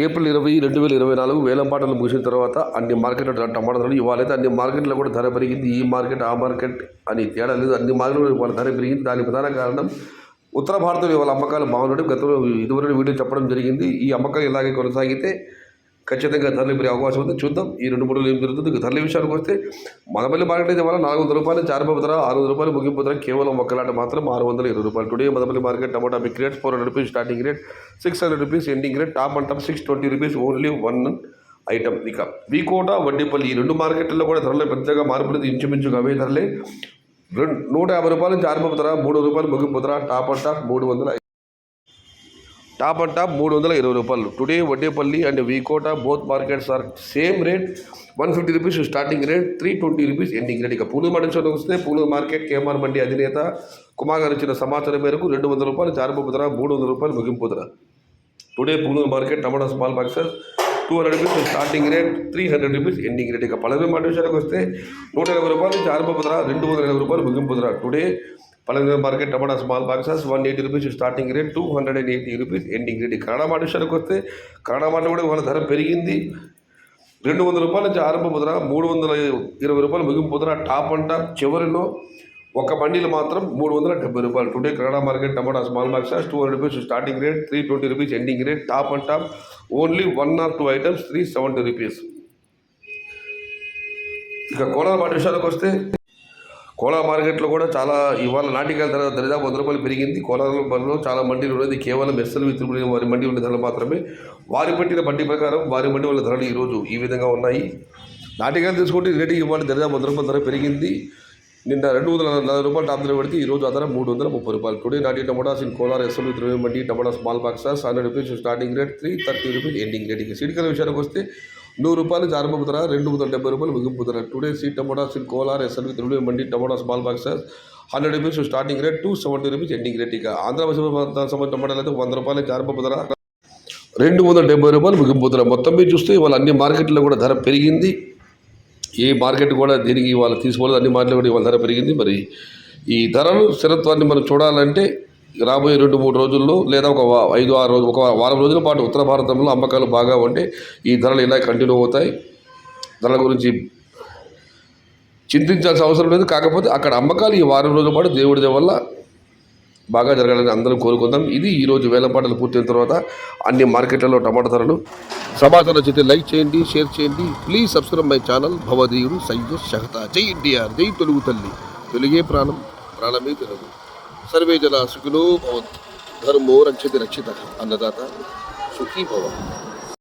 April 20, 2024 వేలంపాటలు ముగిసిన తర్వాత అన్ని మార్కెట్లో టమాటా ధరలు ఇవాళైతే అన్ని మార్కెట్లో కూడా ధర పెరిగింది. ఈ మార్కెట్ ఆ మార్కెట్ అని తేడా లేదు, అన్ని మార్కెట్లో ఇవాళ ధర పెరిగింది. దానికి ప్రధాన కారణం ఉత్తర భారతంలో ఇవాళ అమ్మకాలు బాగుండడం గతంలో ఇదివరకు వీడియో చెప్పడం జరిగింది. ఈ అమ్మకాలు ఇలాగే కొనసాగితే ఖచ్చితంగా ధరలు పెరిగే అవకాశం ఉంది. చూద్దాం ఈ 2-3 రోజులు ఏం జరుగుతుంది. ధరల విషయానికి వస్తే మదపల్లి మార్కెట్ అయితే ఇవాళ 400 రూపాయలు చారుబాబు ధర, 600 రూపాయలు ముగింపు ధర, కేవలం ఒక్కలాట మాత్రం 620 రూపాయలు. Today Madanapalle market tomato big rate 400 rupees starting rate, 600 rupees ending rate, top and top 620 rupees only one item. ఇక వీకోట వడ్డేపల్లి ఈ 2 మార్కెట్లలో కూడా ధరలు పెద్దగా మార్పు లేదు, ఇంచుమించుగా అవే ధరలే. 150 రూపాయలు చారుబాబు ధర, 300 రూపాయలు ముగింపు ధర, టాప్ అండ్ టాప్ 320 రూపాయలు. Today Vaddepalli and V Kota both markets are same rate, 150 rupees starting rate, 320 rupees ending rate. ఇక పూలు మండలికి వస్తే పూలు మార్కెట్ కేఎంఆర్ మండి అధినేత కుమార్ గారు ఇచ్చిన సమాచారం మేరకు 200 రూపాయలు చారుబాబు ధర, 300 రూపాయలు ముగింపు ధర. టుడే పూలు market tomato small boxes 200 rupees starting rate, 300 rupees ending rate. ఇక పలవి మాట విషయానికి వస్తే 180 రూపాయలు చారుబాబు ధర, 280 రూపాయలు ముగింపు ధర. టుడే పలవి market tomato small boxes 180 rupees starting rate, 280 rupees ending rate. Kannada మాట విషయానికి వస్తే కన్నడ మాట కూడా వాళ్ళ ధర పెరిగింది. 200 రూపాయల చారుబాబు ధర, 320 రూపాయలు ముగింపు ధర. టాప్ అండ్ టాప్ చివరిలో ఒక బండిలు మాత్రం 370 రూపాయలు. Today Kannada market tomato small boxes 200 rupees starting rate, 320 rupees ending rate. Top and top only 1 or 2 items 370 rupees. ఇక కోలార్ మాట విషయానికి వస్తే కోలార్ మార్కెట్లో కూడా చాలా ఇవాళ నాటికాయల ధర దరిదాపు 100 రూపాయలు పెరిగింది. కోలార్లో చాలా మండీలు ఉన్నది, కేవలం ఎస్ఎల్ విత్రులు వారి మండి ఉండే ధరలు మాత్రమే. వారి పెట్టిన బడ్డీ ప్రకారం వారి మండి వాళ్ళ ధరలు ఈరోజు ఈ విధంగా ఉన్నాయి. నాటికాయలు తీసుకుంటే రేటు ఇవాళ దరిదాపు 100 రూపాయల ధర పెరిగింది. నిన్న 240 రూపాయలు టాప్ ధర పెడితే ఈరోజు ఆ ధర 330 రూపాయలు. Today nati tomatoes in Kolar SL with mandi tomato small boxes 100 rupees starting rate, 330 rupees ending rate. ఇక సీడ్కల విషయానికి వస్తే 100 రూపాయలు చారుబాబు ధర, 270 రూపాయలు ముగింపు ధర. Today seed tomatoes in Kolar SL with mandi tomato small boxes 100 rupees starting rate, 270 rupees ending rate. ఇక ఆంధ్ర సంబంధించిన టమాటాలు అయితే 100 రూపాయలు చారుబాబు ధర, 270 రూపాయలు ముగింపు ధర. మొత్తం మీద చూస్తే వాళ్ళ అన్ని మార్కెట్లో కూడా ధర పెరిగింది. ఏ మార్కెట్ కూడా దీనికి వాళ్ళు తీసుకోలేదు, అన్ని మార్కెట్లు కూడా ఇవాళ ధర పెరిగింది. మరి ఈ ధరలు స్థిరత్వాన్ని మనం చూడాలంటే రాబోయే 2-3 రోజుల్లో లేదా ఒక 5-6 రోజులు, ఒక వారం రోజుల పాటు ఉత్తర భారతంలో అమ్మకాలు బాగా ఉంటే ఈ ధరలు ఇలా కంటిన్యూ అవుతాయి. ధరల గురించి చింతించాల్సిన అవసరం లేదు. కాకపోతే అక్కడ అమ్మకాలు ఈ వారం రోజుల పాటు దేవుడి వల్ల బాగా జరగాలని అందరం కోరుకుందాం. ఇది ఈరోజు వేలంపాటలు పూర్తయిన తర్వాత అన్ని మార్కెట్లలో టమాటా ధరలు. సమాచారం చేస్తే లైక్ చేయండి, షేర్ చేయండి. ప్లీజ్ సబ్స్క్రైబ్ మై ఛానల్ భవదీయుడు సయ్యద్ షహతా. జై ఎన్టీఆర్, జై తెలుగు తల్లి, తెలుగే ప్రాణం, ప్రాణమే తెలుగు. సర్వే జన సుఖినో భవంతు, ధర్మో రక్షతి రక్షిత, అన్నదాత సుఖీ భవ.